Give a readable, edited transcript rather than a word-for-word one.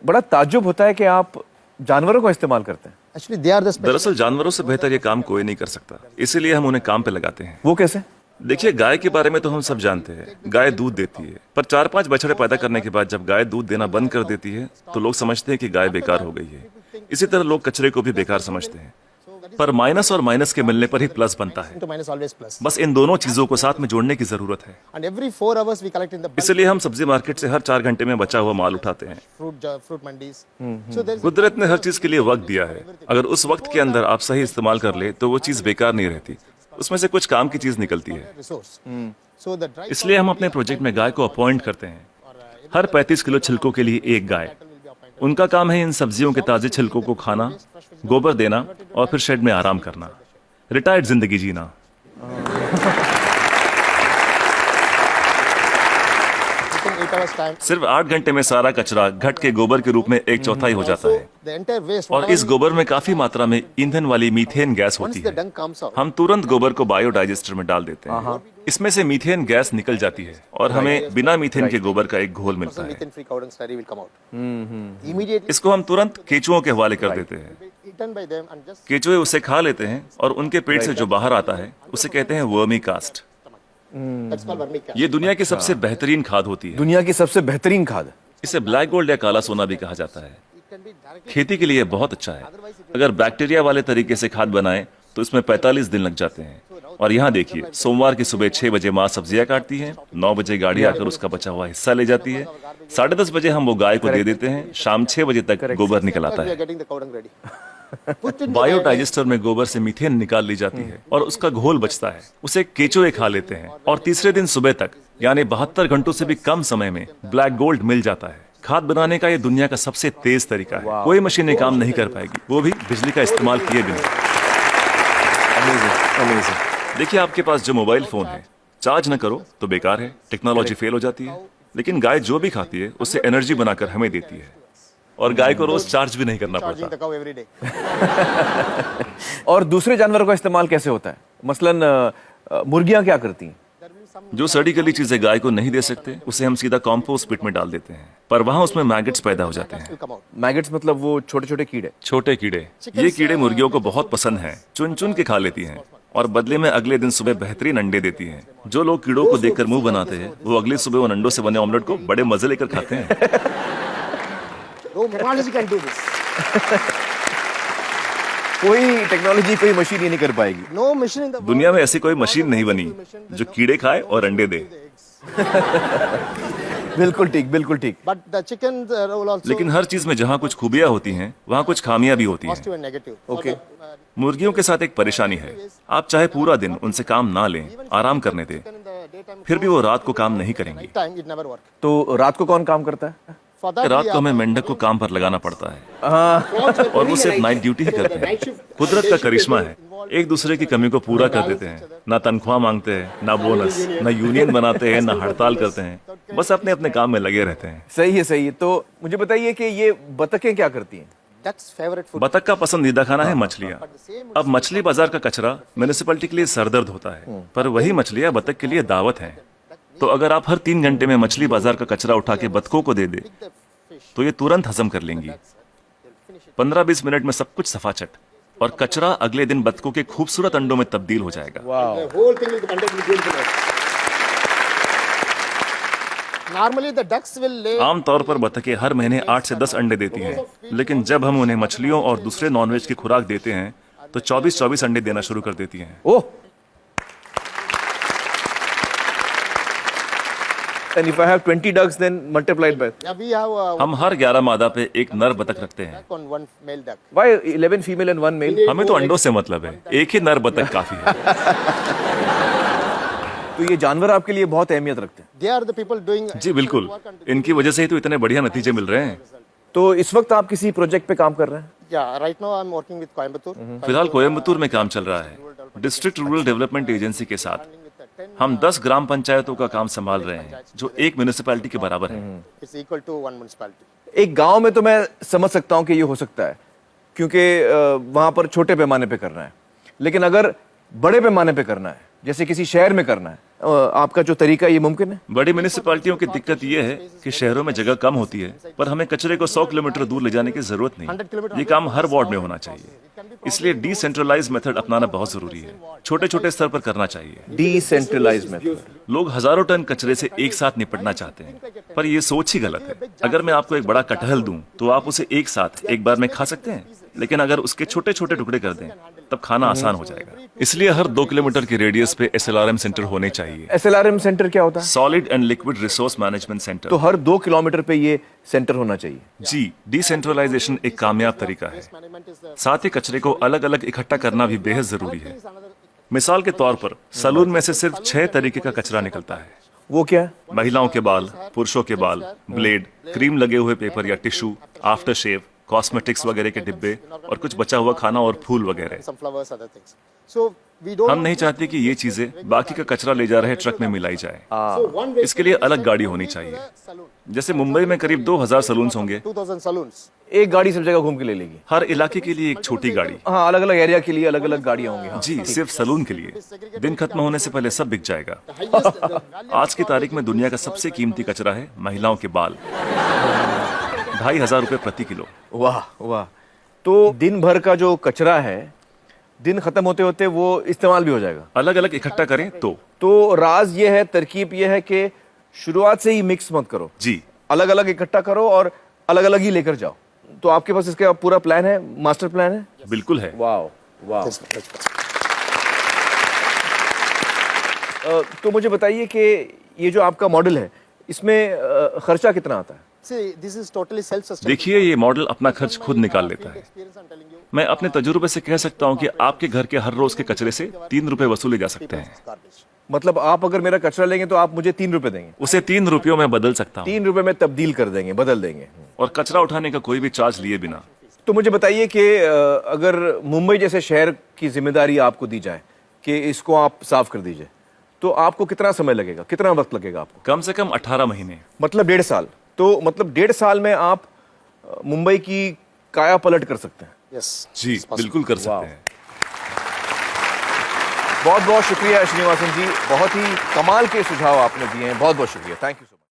बड़ा ताज्जुब होता है कि आप जानवरों को इस्तेमाल करते हैं। Actually, they are the special. दरअसल जानवरों से बेहतर ये काम कोई नहीं कर सकता, इसीलिए हम उन्हें काम पे लगाते हैं। वो कैसे? देखिए, गाय के बारे में तो हम सब जानते हैं, गाय दूध देती है, पर 4-5 बछड़े पैदा करने के बाद जब गाय दूध देना बंद कर देती है तो लोग समझते हैं कि गाय बेकार हो गई है। इसी तरह लोग कचरे को भी बेकार समझते हैं, पर माइनस और माइनस के मिलने पर ही प्लस बनता है। To minus always plus. बस इन दोनों चीजों को साथ में जोड़ने की जरूरत है। And every 4 hours we collect in the bulk इसलिए हम सब्जी मार्केट से हर 4 घंटे में बचा हुआ माल उठाते हैं। fruit mandis. So there's कुदरत ने हर चीज के लिए वक्त दिया है, अगर उस वक्त के अंदर आप सही इस्तेमाल कर ले तो वो चीज बेकार नहीं रहती, उसमें से कुछ काम की चीज निकलती है। resource. So the dry इसलिए हम अपने प्रोजेक्ट में गाय को अपॉइंट करते हैं, हर 35 किलो छिलकों के लिए एक गाय। उनका काम है इन सब्जियों के ताजे छिलकों को खाना, गोबर देना और फिर शेड में आराम करना, रिटायर्ड जिंदगी जीना। within 8 hours time, सिर्फ 8 घंटे में सारा कचरा घट के गोबर के रूप में 1/4 हो जाता है, the entire waste. और इस गोबर में काफी मात्रा में ईंधन वाली मीथेन गैस Once होती the है। dung comes out, हम तुरंत गोबर को बायोडाइजेस्टर में डाल देते हैं, इसमें से मीथेन गैस निकल जाती है और हमें बिना मीथेन के गोबर का एक घोल मिलता है। methane free cow dung slurry will come out. Immediately इसको हम तुरंत केचुओं के हवाले कर देते हैं। eaten by them and just केचुए उसे खा लेते हैं और उनके पेट से जो बाहर आता है उसे कहते हैं vermi cast. that's called vermicast. ये दुनिया की सबसे बेहतरीन खाद होती है। दुनिया की सबसे बेहतरीन खाद। इसे ब्लैक गोल्ड या काला सोना भी कहा जाता है। It can be directly खेती के लिए बहुत अच्छा है। अगर बैक्टीरिया वाले तरीके से खाद बनाएं तो इसमें 45 दिन लग जाते हैं। और यहाँ देखिए, सोमवार की सुबह 6 बजे माँ सब्जियां काटती है, 9 बजे गाड़ी आकर उसका बचा हुआ हिस्सा ले जाती है, 10:30 बजे हम वो गाय को दे देते हैं, शाम 6 बजे तक गोबर निकल आता we are है। getting the cow dung ready. Put in the biodigester में गोबर से मीथेन निकाल ली जाती है और उसका घोल बचता है, उसे केचुए खा लेते हैं और तीसरे दिन सुबह तक यानी 72 घंटों से भी कम समय में ब्लैक गोल्ड मिल जाता है। खाद बनाने का ये दुनिया का सबसे तेज तरीका है, कोई मशीनें काम नहीं कर पाएगी, वो भी बिजली का इस्तेमाल किए बिना। अमेजिंग। देखिए, आपके पास जो मोबाइल फोन है, चार्ज न करो तो बेकार है, टेक्नोलॉजी फेल हो जाती है, लेकिन गाय जो भी खाती है उससे एनर्जी बनाकर हमें देती है और गाय को रोज चार्ज भी नहीं करना charging पड़ता। the cow every day. और दूसरे जानवरों का इस्तेमाल कैसे होता है? मसलन मुर्गियां क्या करती हैं? जो सड़ी गली चीजें गाय को नहीं दे सकते उसे हम सीधा कॉम्पोस्ट पिट में डाल देते हैं, पर वहां उसमें मैगेट्स पैदा हो जाते हैं। Will come out. मैगेट्स मतलब वो छोटे छोटे कीड़े। छोटे कीड़े, ये कीड़े मुर्गियों को बहुत पसंद हैं, चुन चुन के खा लेती हैं और बदले में अगले दिन सुबह बेहतरीन अंडे देती हैं। जो लोग कीड़ों को देखकर मुंह बनाते हैं वो अगली सुबह उन अंडों से बने ऑमलेट को बड़े मजे लेकर खाते हैं। No technology can do this. कोई टेक्नोलॉजी, कोई मशीन ये नहीं कर पाएगी। No machine in the world. दुनिया में ऐसी कोई मशीन नहीं बनी जो कीड़े खाए और अंडे दे। बिल्कुल ठीक, बिल्कुल ठीक। But the chickens role also लेकिन हर चीज में जहाँ कुछ खूबियां होती हैं वहाँ कुछ खामियां भी होती हैं। positive and negative. Okay. मुर्गियों के साथ एक परेशानी है, आप चाहे पूरा दिन उनसे काम ना लें, आराम करने दें, In the daytime, फिर भी वो रात को काम नहीं करेंगी। night time it never work. तो रात को कौन काम करता है? For that रात we को हमें are- मेंढक को काम पर लगाना पड़ता है और वो सिर्फ नाइट ड्यूटी ही करते हैं। कुदरत का करिश्मा है, एक दूसरे की कमी को पूरा कर देते हैं, ना तनख्वाह मांगते हैं, ना बोनस, ना यूनियन बनाते हैं, ना हड़ताल करते हैं, बस अपने अपने काम में लगे रहते हैं। सही है, सही है। तो मुझे बताइए कि ये बतखें क्या करती हैं? Duck's favorite food. बतख का पसंदीदा खाना है मछलियाँ। अब मछली बाजार का कचरा म्यूनिसिपैलिटी के लिए सरदर्द होता है, पर वही मछलियाँ बतख के लिए दावत हैं। तो अगर आप हर 3 घंटे में मछली बाजार का कचरा उठा के बतखों को दे दे तो ये तुरंत हजम कर लेंगी। 15-20 मिनट में सब कुछ सफाचट, और कचरा अगले दिन बतखों के खूबसूरत अंडों में तब्दील हो जाएगा। The whole thing will be conducted with beautiful. Normally the ducks will lay आमतौर पर बतखें हर महीने 8 से 10 अंडे देती हैं, लेकिन जब हम उन्हें मछलियों और दूसरे नॉनवेज की खुराक देते हैं तो 24-24 अंडे देना शुरू कर देती हैं। ओह, and if I have 20 ducks then multiplied by yeah, we have हम हर 11 मादा पे एक नर बतख रखते हैं। duck on one male duck. why 11 female and 1 male? हमें तो अंडों से मतलब है, एक ही नर बतख काफी है। तो ये जानवर आपके लिए बहुत अहमियत रखते हैं। They are the people doing जी बिल्कुल, इनकी वजह से ही तो इतने बढ़िया नतीजे मिल रहे हैं। तो इस वक्त आप किसी प्रोजेक्ट पे काम कर रहे हैं? Yeah, right now I'm working with Coimbatore. फिलहाल कोयम्बतूर में काम चल रहा है, डिस्ट्रिक्ट रूरल डेवलपमेंट एजेंसी के साथ। हम 10 ग्राम पंचायतों का काम संभाल रहे हैं जो एक म्यूनिसिपैलिटी के बराबर है। It's equal to one municipality. एक गांव में तो मैं समझ सकता हूं कि ये हो सकता है, क्योंकि वहां पर छोटे पैमाने पे करना है, लेकिन अगर बड़े पैमाने पे करना है, जैसे किसी शहर में करना है, आपका जो तरीका है, ये मुमकिन है? बड़ी म्यूनिसिपैलिटियों की दिक्कत यह है कि शहरों में जगह कम होती है, पर हमें कचरे को 100 किलोमीटर दूर ले जाने की जरूरत नहीं। ये काम हर वार्ड में होना चाहिए, इसलिए डिसेंट्रलाइज मेथड अपनाना बहुत जरूरी है। छोटे छोटे स्तर पर करना चाहिए। Decentralize method. लोग हजारों टन कचरे से एक साथ निपटना चाहते हैं, पर ये सोच ही गलत है। अगर मैं आपको एक बड़ा कटहल दूं, तो आप उसे एक साथ एक बार में खा सकते हैं, लेकिन अगर उसके छोटे छोटे टुकड़े कर दें, तब खाना आसान हो जाएगा। इसलिए हर 2 किलोमीटर की रेडियस पे SLRM सेंटर होने चाहिए। SLRM सेंटर क्या होता है? Solid and liquid resource management centre. तो हर 2 किलोमीटर पे ये सेंटर होना चाहिए। जी, डिसेंट्रलाइजेशन एक कामयाब तरीका है। साथ ही कचरे को अलग अलग इकट्ठा करना भी बेहद जरूरी है। मिसाल के तौर पर सलून में से सिर्फ 6 तरीके का कचरा निकलता है। वो क्या है? महिलाओं के बाल, पुरुषों के बाल, ब्लेड, क्रीम लगे हुए पेपर या टिश्यू, आफ्टर शेव, कॉस्मेटिक्स वगैरह के डिब्बे और कुछ बचा हुआ खाना और फूल वगैरह। some flowers, other things. So we don't. हम नहीं चाहते कि ये चीजें बाकी का कचरा ले जा रहे ट्रक में मिलाई जाए। So one way इसके लिए अलग गाड़ी होनी चाहिए। saloon. जैसे मुंबई में करीब 2000 सलून्स होंगे, 2000 saloons. एक गाड़ी सब जगह घूम के ले लेगी। हर इलाके के लिए एक छोटी गाड़ी। हाँ, अलग अलग एरिया के लिए अलग अलग गाड़ियां होंगी। हाँ। जी, सिर्फ सलून के लिए। दिन खत्म होने से पहले सब बिक जाएगा। आज की तारीख में दुनिया का सबसे कीमती कचरा है महिलाओं के बाल। 2500 रुपए प्रति किलो। वाह वाह। तो दिन भर का जो कचरा है, दिन खत्म होते होते वो इस्तेमाल भी हो जाएगा। अलग अलग इकट्ठा करें तो राज ये है, तरकीब ये है कि शुरुआत से ही मिक्स मत करो। जी, अलग अलग इकट्ठा करो और अलग अलग ही लेकर जाओ। तो आपके पास इसका पूरा प्लान है, मास्टर प्लान है? बिल्कुल है। वाह वाह। Yes, that's- तो मुझे बताइए कि ये जो आपका मॉडल है, इसमें खर्चा कितना आता है? See, this is totally self-sustainable. देखिए, ये मॉडल अपना खर्च खुद निकाल लेता है। Experience, I'm telling you. मैं अपने तजुर्बे से कह सकता हूँ कि आपके घर के हर रोज के कचरे से 3 रुपए वसूले जा सकते हैं। Garbage. मतलब आप अगर मेरा कचरा लेंगे तो आप मुझे 3 रुपए देंगे? उसे 3 रुपयों में बदल सकता हूँ 3 रुपए में तब्दील कर देंगे, बदल देंगे। और कचरा उठाने का कोई भी चार्ज लिए बिना। तो मुझे बताइए कि अगर मुंबई जैसे शहर की जिम्मेदारी आपको दी जाए कि इसको आप साफ कर दीजिए, तो आपको कितना समय लगेगा, कितना वक्त लगेगा आपको? कम से कम 18 महीने। मतलब 1.5 साल। तो मतलब 1.5 साल में आप मुंबई की काया पलट कर सकते हैं। Yes. Ji, it's possible. बिल्कुल कर सकते हैं। बहुत बहुत शुक्रिया श्रीनिवासन जी, बहुत ही कमाल के सुझाव आपने दिए हैं। बहुत बहुत शुक्रिया। Thank you so much.